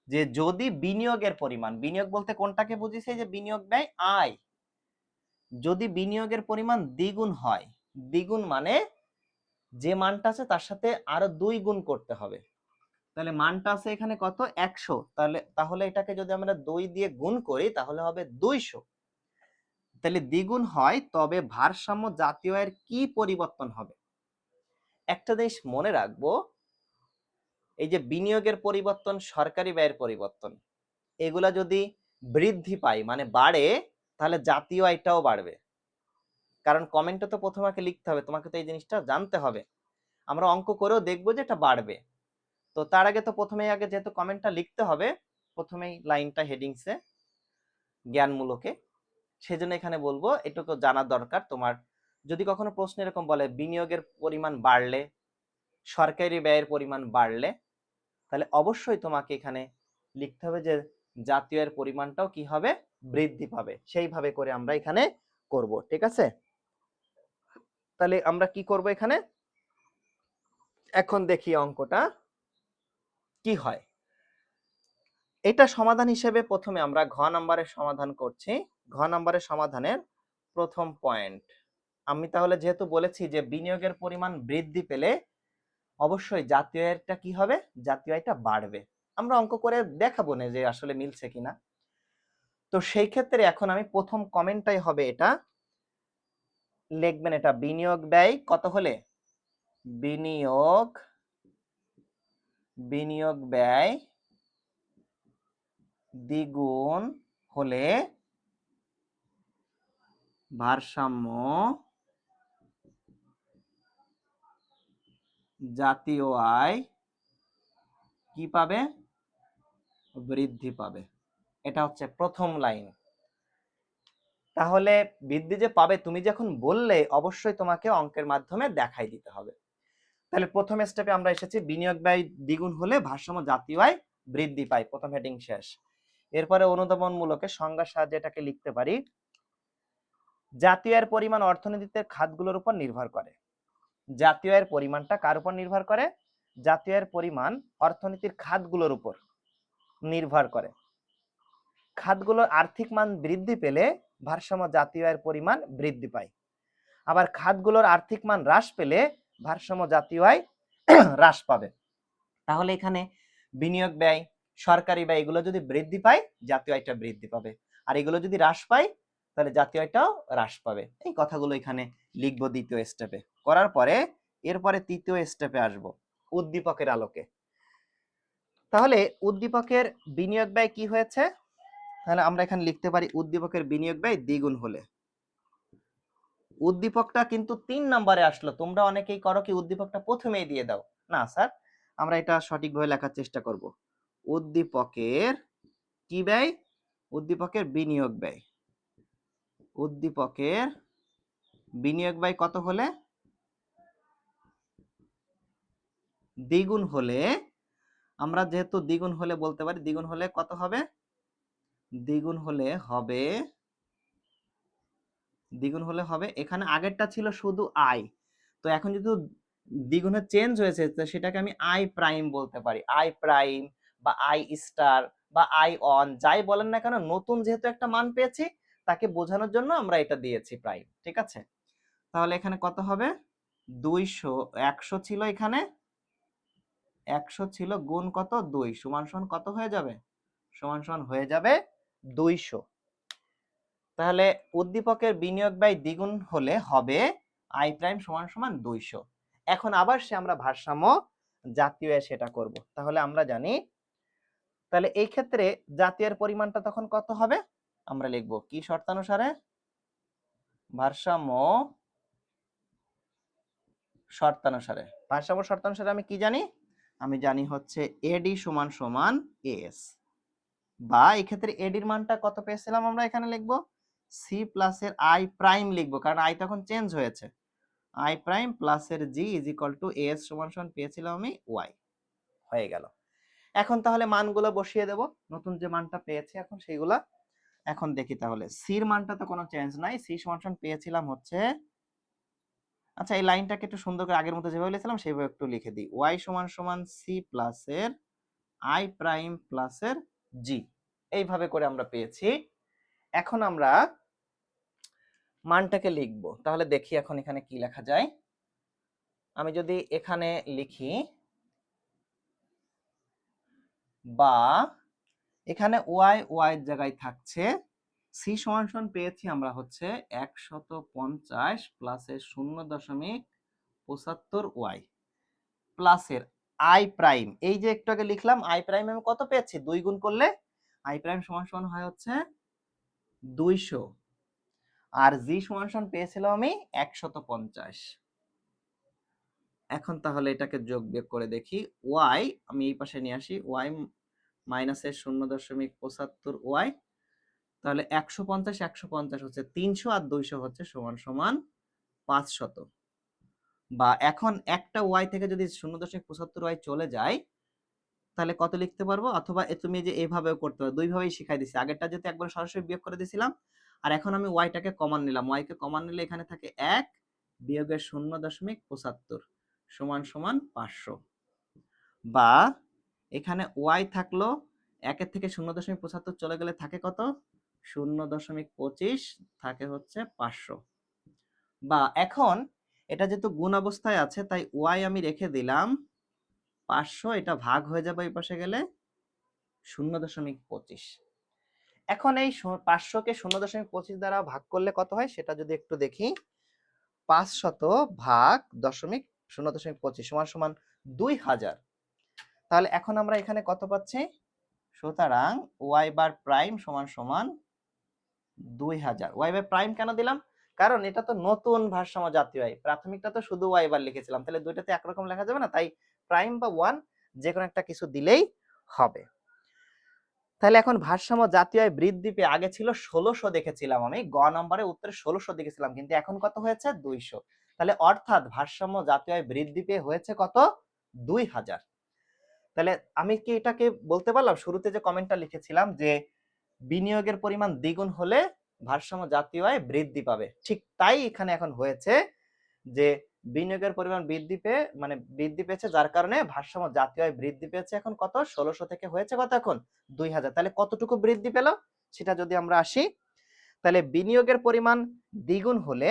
যে যদি বিনিয়োগের পরিমাণ, বিনিয়োগ বলতে কোনটাকে বুঝিয়েছে, যে বিনিয়োগ ব্যয় আয়, যদি বিনিয়োগের পরিমাণ দ্বিগুণ হয়, দ্বিগুণ মানে যে মানটা আছে তার সাথে আরো 2 গুণ করতে হবে। তাহলে মানটা আছে এখানে কত, 100, তাহলে এটাকে যদি আমরা 2 দিয়ে গুণ করি তাহলে হবে 200। তাহলে দ্বিগুণ হয়, তবে ভারসাম্য জাতীয় আয়ের কি পরিবর্তন হবে। একটা জিনিস মনে রাখবো, এই যে বিনিয়োগের পরিবর্তন, সরকারি ব্যয়ের পরিবর্তন, এগুলা যদি বৃদ্ধি পায় মানে বাড়ে, তাহলে জাতীয় আয়টাও বাড়বে। কারণ কমেন্টে তো প্রথমে লিখতে হবে, তোমাকে তো এই জিনিসটা জানতে হবে। আমরা অঙ্ক করেও দেখবো যে এটা বাড়বে, তো তার আগে তো প্রথমেই আগে যেহেতু কমেন্টটা লিখতে হবে, প্রথমেই লাইনটা হেডিংসে জ্ঞানমূলকে, সেজন্য এখানে বলবো এটুকু জানা দরকার তোমার। যদি কখনো প্রশ্ন এরকম বলে বিনিয়োগের পরিমাণ বাড়লে, সরকারি ব্যয়ের পরিমাণ বাড়লে, তাহলে অবশ্যই তোমাকে এখানে লিখতে হবে যে জাতীয় আয়ের পরিমাণটাও কি হবে, বৃদ্ধি পাবে। সেইভাবে করে আমরা এখানে করব, ঠিক আছে? তাহলে আমরা কি করব এখানে, এখন দেখি অঙ্কটা কি হয়। এটা সমাধান হিসেবে প্রথমে আমরা ঘ নাম্বারের সমাধান করছি। ঘ নাম্বারের সমাধানের প্রথম পয়েন্ট, আমি তাহলে যেহেতু বলেছি যে বিনিয়োগের পরিমাণ বৃদ্ধি পেলে অবশ্যই জাতীয় আয়টা কি হবে, জাতীয় আয়টা বাড়বে। আমরা অঙ্ক করে দেখাবো না যে আসলে মিলছে কিনা। তো সেই ক্ষেত্রে এখন আমি প্রথম কমেন্টটাই হবে এটা লিখবেন, এটা বিনিয়োগ ব্যয় কত হলে, বিনিয়োগ ব্যয় দ্বিগুণ হলে ভারসাম্য জাতীয় আয় কি পাবে, বৃদ্ধি পাবে। এটা হচ্ছে প্রথম লাইন। তাহলে বৃদ্ধি যে পাবে তুমি যখন বললে, অবশ্যই তোমাকে অঙ্কের মাধ্যমে দেখাই দিতে হবে। তাহলে প্রথম স্টেপে আমরা এসেছি বিনিয়োগ ব্যয় দ্বিগুণ হলে ভারসাম্য জাতীয় আয় বৃদ্ধি পায়, প্রথম হেডিং শেষ। এরপরে অনুধাবনমূলকের সংজ্ঞার সাহায্যে এটাকে লিখতে পারি, জাতীয় আয়ের পরিমাণ অর্থনীতিতে খাতগুলোর উপর নির্ভর করে। জাতীয় আয়ের পরিমাণটা কার উপর নির্ভর করে, জাতীয় আয়ের পরিমাণ অর্থনীতির খাতগুলোর উপর নির্ভর করে। খাতগুলোর আর্থিক মান বৃদ্ধি পেলে ভারসাম্য জাতীয় আয়ের পরিমাণ বৃদ্ধি পায়, আবার খাতগুলোর আর্থিক মান হ্রাস পেলে ভারসাম্য জাতীয় আয় হ্রাস পাবে। তাহলে এখানে বিনিয়োগ ব্যয় সরকারি ব্যয় এগুলো যদি বৃদ্ধি পায় জাতীয় আয়টা বৃদ্ধি পাবে, আর এগুলো যদি হ্রাস পায় তাহলে জাতীয় আয়টাও হ্রাস পাবে। এই কথাগুলো এখানে লিখবো দ্বিতীয় স্টেপে। করার পরে এরপরে তৃতীয় স্টেপে আসব উদ্দীপকের আলোকে। তাহলে উদ্দীপকের বিনিয়োগ ব্যয় কি হয়েছে, তাহলে আমরা এখানে লিখতে পারি উদ্দীপকের বিনিয়োগ ব্যয় দ্বিগুণ হলে। উদ্দীপকটা কিন্তু 3 নম্বরে আসলো, তোমরা অনেকেই করো কি উদ্দীপকটা প্রথমেই দিয়ে দাও। না স্যার, আমরা এটা সঠিকভাবে লেখার চেষ্টা করব। উদ্দীপকের কি ব্যয়, উদ্দীপকের বিনিয়োগ ব্যয়। উদ্দীপকের বিনিয়োগ ব্যয় কত হলে, দ্বিগুণ হলে, আমরা যেহেতু দ্বিগুণ হলে বলতে পারি, দ্বিগুণ হলে কত হবে, দ্বিগুণ হলে হবে, দ্বিগুণ হলে হবে, এখানে আগেরটা ছিল শুধু আই, তো এখন যেহেতু দ্বিগুণে চেঞ্জ হয়েছে তো সেটাকে আমি আই প্রাইম বলতে পারি। আই প্রাইম বা আই স্টার বা আই অন যাই বলেন না কেন, নতুন যেহেতু একটা মান পেয়েছি তাকে বোঝানোর জন্য আমরা এটা দিয়েছি প্রাইম। ঠিক আছে, তাহলে এখানে কত হবে, 200, 100 ছিল এখানে, 100 ছিল গুণ কত 2 সমান সমান কত হয়ে যাবে, সমান সমান হয়ে যাবে 200। তাহলে উদ্দীপকের বিনিয়োগ ব্যয় দ্বিগুণ হলে হবে আই প্রাইম সমান সমান 200। এখন আবার সে আমরা ভারসাম্য জাতীয় সেটা করব। তাহলে আমরা জানি, তাহলে এই ক্ষেত্রে জাতীয়ের পরিমাণটা তখন কত হবে, আমরা লিখব কি শর্তানুসারে, ভারসাম্য শর্তানুসারে। ভারসাম্য শর্তানুসারে আমি কি জানি, আমি জানি হচ্ছে এডি সমান সমান এস, বা এই ক্ষেত্রে এডির মানটা কত পেয়েছিলাম আমরা এখানে লিখব সি প্লাসের আই প্রাইম লিখব, কারণ আই তখন চেঞ্জ হয়েছে, আই প্রাইম প্লাসের জি ইজ ইকুয়াল টু এস সমান সমান পেয়েছিলাম আমি ওয়াই। হয়ে গেল। এখন তাহলে মানগুলো বসিয়ে দেব, নতুন যে মানটা পেয়েছি এখন সেইগুলা। এখন দেখি তাহলে সির মানটা তো কোনো চেঞ্জ নাই, সি সমান সমান পেয়েছিলাম হচ্ছে, আচ্ছা এই লাইনটাকে একটু সুন্দর করে আগের মতো যেভাবে লিখেছিলাম সেইভাবে একটু লিখে দিই, ওয়াই সমান সমান সি প্লাসের আই প্রাইম প্লাসের জি, এইভাবে করে আমরা পেয়েছি। এখন আমরা মানটাকে লিখব, তাহলে দেখি এখন এখানে কি লেখা যায়। আমি যদি এখানে লিখি, বা এখানে ওয়াই ওয়াই এর জায়গায় থাকছে, সি সমান সমান পেয়েছি আমরা হচ্ছে 150 প্লাসের 0.75 ওয়াই প্লাসের আই প্রাইম, এই যে একটু আগে লিখলাম আই প্রাইম আমি কত পেয়েছি, 2 গুণ করলে আই প্রাইম সমান সমান হয় হচ্ছে 200, আর জি সমান সমান পেয়েছিলাম আমি 150। এখন তাহলে এটাকে যোগ বিয়োগ করে দেখি, ওয়াই আমি এই পাশে নিয়ে আসি, ওয়াই মাইনাসের 0.75 ওয়াই, তাহলে 150 150 হচ্ছে 300 আর 200 হচ্ছে সমান সমান 500। বা এখন একটা ওয়াই থেকে যদি 0.75 ওয়াই চলে যায় তাহলে কত লিখতে পারবো, অথবা তুমি যে এইভাবেও করতে পারো, দুইভাবেই শিখাই দিছি। আগেরটা যেহেতু একবার সরাসরি বিয়োগ করে দিয়েছিলাম, আর এখন আমি ওয়াইটাকে কমন নিলাম, ওয়াইকে কমন নিলে এখানে থাকে 1 বিয়োগের 0.75 সমান সমান 500। বা এখানে ওয়াই থাকলো, 1 থেকে 0.75 চলে গেলে থাকে কত, 0.25 থাকে হচ্ছে 500। বা এখন এটা যেহেতু গুণ অবস্থায় আছে তাই ওয়াই আমি রেখে দিলাম 500, এটা ভাগ হয়ে যাবে এই পাশে গেলে 0.25। এখন এই 500কে 0.25 দ্বারা ভাগ করলে কত হয় সেটা যদি একটু দেখি, 500 ভাগ 0.25 সমান সমান 2000। তাহলে এখন আমরা এখানে কত পাচ্ছি, সুতরাং ওয়াই বার প্রাইম সমান সমান 2000। ওয়াই বার প্রাইম কেন দিলাম, কারণ এটা তো নতুন ভারসাম্য জাতীয় আয়, প্রাথমিকটা তো শুধু ওয়াই বার লিখেছিলাম, তাহলে দুইটাতে একরকম লেখা যাবে না, তাই প্রাইম বা ওয়ান যে কোনো একটা কিছু দিলেই হবে। তাহলে এখন ভারসাম্য জাতীয় আয় বৃদ্ধি পেয়ে, আগে ছিল 1600 দেখেছিলাম আমি, গ নম্বরে উত্তরে 1600 দেখেছিলাম, কিন্তু এখন কত হয়েছে 200। তাহলে অর্থাৎ ভারসাম্য জাতীয় আয় বৃদ্ধি পেয়ে হয়েছে কত, 2000। তাহলে আমি কি এটাকে বলতে পারলাম, শুরুতে যে কমেন্টটা লিখেছিলাম যে বিনিয়োগের পরিমাণ দ্বিগুণ হলে ভারসাম্য জাতীয় আয় বৃদ্ধি পাবে, ঠিক তাই এখানে এখন হয়েছে যে বিনিয়োগের পরিমাণ বৃদ্ধি পেয়েছে, যার কারণে ভারসাম্য জাতীয় আয় বৃদ্ধি পেয়েছে। এখন কত, 1600 থেকে হয়েছে কত এখন 2000। তাহলে কতটুকু বৃদ্ধি পেল সেটা যদি আমরা আসি, তাহলে বিনিয়োগের পরিমাণ দ্বিগুণ হলে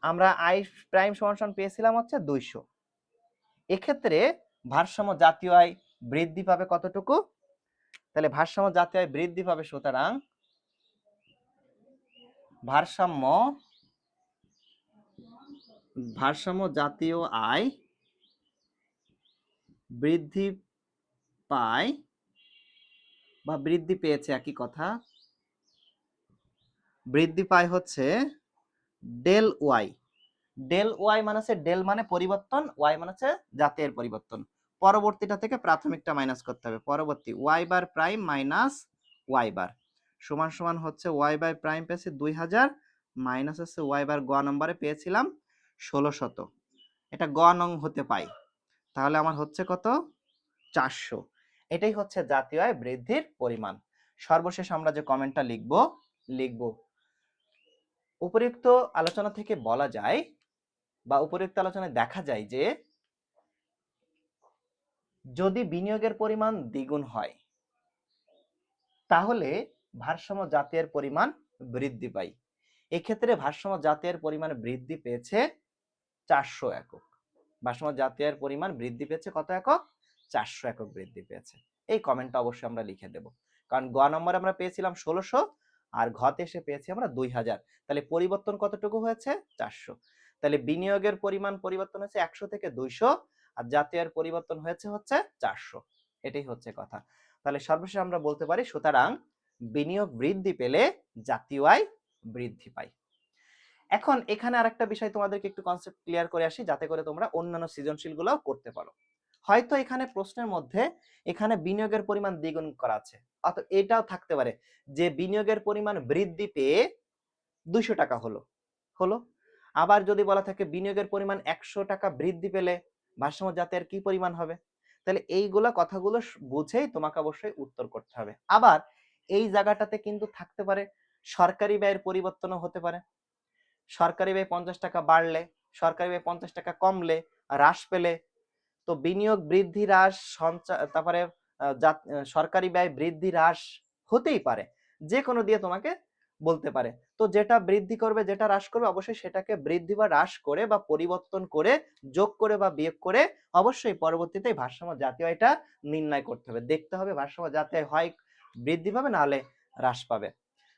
আমরা আই প্রাইম সমান সমান পেয়েছিলাম হচ্ছে 200, এক্ষেত্রে ভারসাম্য জাতীয় আয় বৃদ্ধি পাবে কতটুকু? তাহলে ভারসাম্য জাতীয় আয় বৃদ্ধি পাবে, সুতরাং ভারসাম্য জাতীয় আয় বৃদ্ধি পায় বা বৃদ্ধি পেয়েছে, একই কথা, বৃদ্ধি পায় হচ্ছে ডেল ওয়াই। ডেল ওয়াই মানে হচ্ছে, ডেল মানে পরিবর্তন, ওয়াই মানে হচ্ছে জাতীয়ের পরিবর্তন। পরবর্তীটা থেকে প্রাথমিকটা মাইনাস করতে হবে। পরবর্তী y bar prime minus y bar সমান সমান হচ্ছে ওয়াই বাই প্রাইম পেয়েছি 2000 মাইনাস হচ্ছে ওয়াই বার গ নম্বরে পেয়েছিলাম 1600। এটা গ নং হতে পাই, তাহলে আমার হচ্ছে কত? 400। এটাই হচ্ছে জাতীয় আয় বৃদ্ধির পরিমাণ। সর্বশেষ আমরা যে কমেন্টটা লিখব উপরিউক্ত আলোচনা থেকে বলা যায় বা উপরিউক্ত আলোচনায় দেখা যায় যে যদি বিনিয়োগের পরিমাণ দ্বিগুণ হয় তাহলে ভারসাম্য জাতীয়ের পরিমাণ বৃদ্ধি পায়। এক্ষেত্রে ভারসাম্য জাতীয়ের পরিমাণ বৃদ্ধি পেয়েছে 400 একক। ভারসাম্য জাতীয়ের পরিমাণ বৃদ্ধি পেয়েছে কত একক? 400 একক বৃদ্ধি পেয়েছে। এই কমেন্টটা অবশ্যই আমরা লিখে দেব, কারণ গ নম্বরে আমরা পেয়েছিলাম 1600 আর ঘতে এসে পেয়েছি আমরা 2000। তাহলে পরিবর্তন কতটুকু হয়েছে? 400। তাহলে বিনিয়োগের পরিমাণ পরিবর্তন হয়েছে 100 থেকে 200 আর জাতীয়ের পরিবর্তন হয়েছে 400। এটাই হচ্ছে কথা। তাহলে সর্বশেষ আমরা বলতে পারি, সুতরাং বিনিয়োগ বৃদ্ধি পেলে জাতীয় আয় বৃদ্ধি পায়। এখন এখানে আরেকটা বিষয় তোমাদেরকে একটু কনসেপ্ট ক্লিয়ার করে আসি, যাতে করে তোমরা অন্যান্য সৃজনশীল গুলাও করতে পারো। হয়তো এখানে প্রশ্নের মধ্যে এখানে বিনিয়োগের পরিমাণ দ্বিগুণ করা আছে, অথবা এটাও থাকতে পারে যে বিনিয়োগের পরিমাণ বৃদ্ধি পেয়ে 200 টাকা হলো। আবার যদি বলা থাকে বিনিয়োগের পরিমাণ 100 টাকা বৃদ্ধি পেলে ভারসাম্য জাতীয়ের কি পরিমাণ হবে? তাহলে এইগুলা কথাগুলো বুঝেই তোমাকে অবশ্যই উত্তর করতে হবে। আবার এই জায়গাটাতে কিন্তু থাকতে পারে সরকারি ব্যয়ের পরিবর্তনও হতে পারে। সরকারি ব্যয় 50 টাকা বাড়লে, সরকারি ব্যয় 50 টাকা কমলে, হ্রাস পেলে, তো বিনিয়োগ বৃদ্ধি হ্রাস তারপরে সরকারি ব্যয় বৃদ্ধি হ্রাস হতেই পারে, যে কোনো দিয়ে তোমাকে বলতে পারে। তো যেটা বৃদ্ধি করবে যেটা হ্রাস করবে অবশ্যই সেটাকে বৃদ্ধি বা হ্রাস করে বা পরিবর্তন করে, যোগ করে বা বিয়োগ করে অবশ্যই পরবর্তীতে ভারসাম্য জাতীয় আয়টা নির্ণয় করতে হবে। দেখতে হবে ভারসাম্য জাতীয় আয় হয় বৃদ্ধি পাবে না হলে হ্রাস পাবে।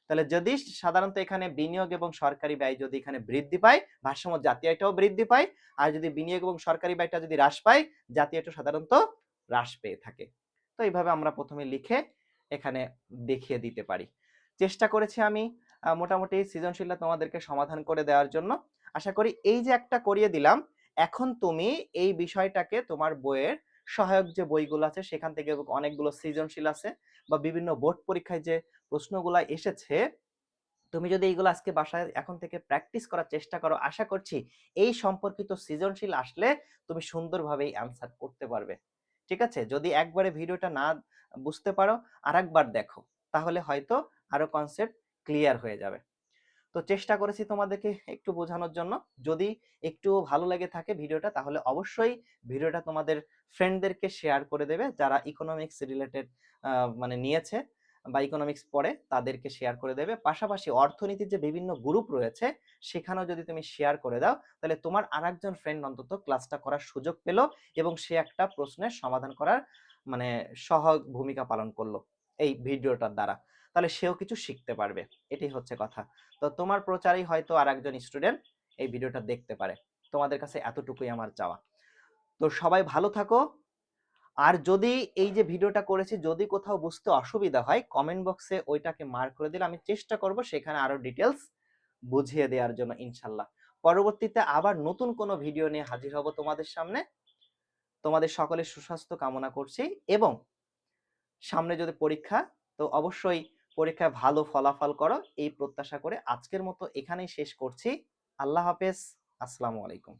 তাহলে যদি সাধারণত এখানে বিনিয়োগ এবং সরকারি ব্যয় যদি এখানে বৃদ্ধি পায়, ভারসাম্য জাতীয় আয়টাও বৃদ্ধি পায়। আর যদি বিনিয়োগ এবং সরকারি ব্যয়টা যদি হ্রাস পায়, জাতীয় আয়টা সাধারণত হ্রাস পেয়ে থাকে। তো এইভাবে আমরা প্রথমে লিখে এখানে দেখিয়ে দিতে পারি। চেষ্টা করেছি আমি মোটামুটি সৃজনশীলটা তোমাদেরকে সমাধান করে দেওয়ার জন্য। আশা করি এই যে একটা করিয়ে দিলাম, এখন তুমি এই বিষয়টাকে তোমার বইয়ের সহায়ক যে বইগুলো আছে সেখান থেকে অনেকগুলো সৃজনশীল আছে বা বিভিন্ন বোর্ড পরীক্ষায় যে প্রশ্নগুলো এসেছে, তুমি যদি এইগুলো আজকে বাসায় এখন থেকে প্র্যাকটিস করার চেষ্টা করো, আশা করছি এই সম্পর্কিত সৃজনশীল আসলে তুমি সুন্দরভাবে অ্যান্সার করতে পারবে। ঠিক আছে? যদি একবারে ভিডিওটা না বুঝতে পারো আরেকবার দেখো, তাহলে হয়তো আরো কনসেপ্ট ক্লিয়ার হয়ে যাবে। তো চেষ্টা করেছি তোমাদেরকে একটু বোঝানোর জন্য। যদি একটু ভালো লেগে থাকে ভিডিওটা, তাহলে অবশ্যই ভিডিওটা তোমাদের ফ্রেন্ডদেরকে শেয়ার করে দেবে যারা ইকোনমিক্স রিলেটেড মানে নিয়েছে বা ইকোনমিক্স পড়ে, তাদেরকে শেয়ার করে দেবে। পাশাপাশি অর্থনীতির যে বিভিন্ন গ্রুপ রয়েছে সেখানেও যদি তুমি শেয়ার করে দাও, তাহলে তোমার আরেকজন ফ্রেন্ড অন্তত ক্লাসটা করার সুযোগ পেল এবং সে একটা প্রশ্নের সমাধান করার মানে সহায়ক ভূমিকা পালন করলো এই ভিডিওটার দ্বারা। তাহলে সেও কিছু শিখতে পারবে। এটাই হচ্ছে কথা। তো তোমার প্রচারেই হয়তো আরেকজন স্টুডেন্ট এই ভিডিওটা দেখতে পারে। তোমাদের কাছে এতটুকুই আমার চাওয়া। তো সবাই ভালো থাকো। আর যদি এই যে ভিডিওটা করেছি যদি কোথাও বুঝতে অসুবিধা হয়, কমেন্ট বক্সে ওইটাকে মার্ক করে দিলে আমি চেষ্টা করব সেখানে আরো ডিটেলস বুঝিয়ে দেওয়ার জন্য ইনশাল্লাহ। পরবর্তীতে আবার নতুন কোনো ভিডিও নিয়ে হাজির হব তোমাদের সামনে। তোমাদের সকলের সুস্বাস্থ্য কামনা করছি এবং সামনে যদি পরীক্ষা, তো অবশ্যই পরীক্ষায় ভালো ফলাফল করো এই প্রত্যাশা করে আজকের মতো এখানেই শেষ করছি। আল্লাহ হাফেজ। আসসালামু আলাইকুম।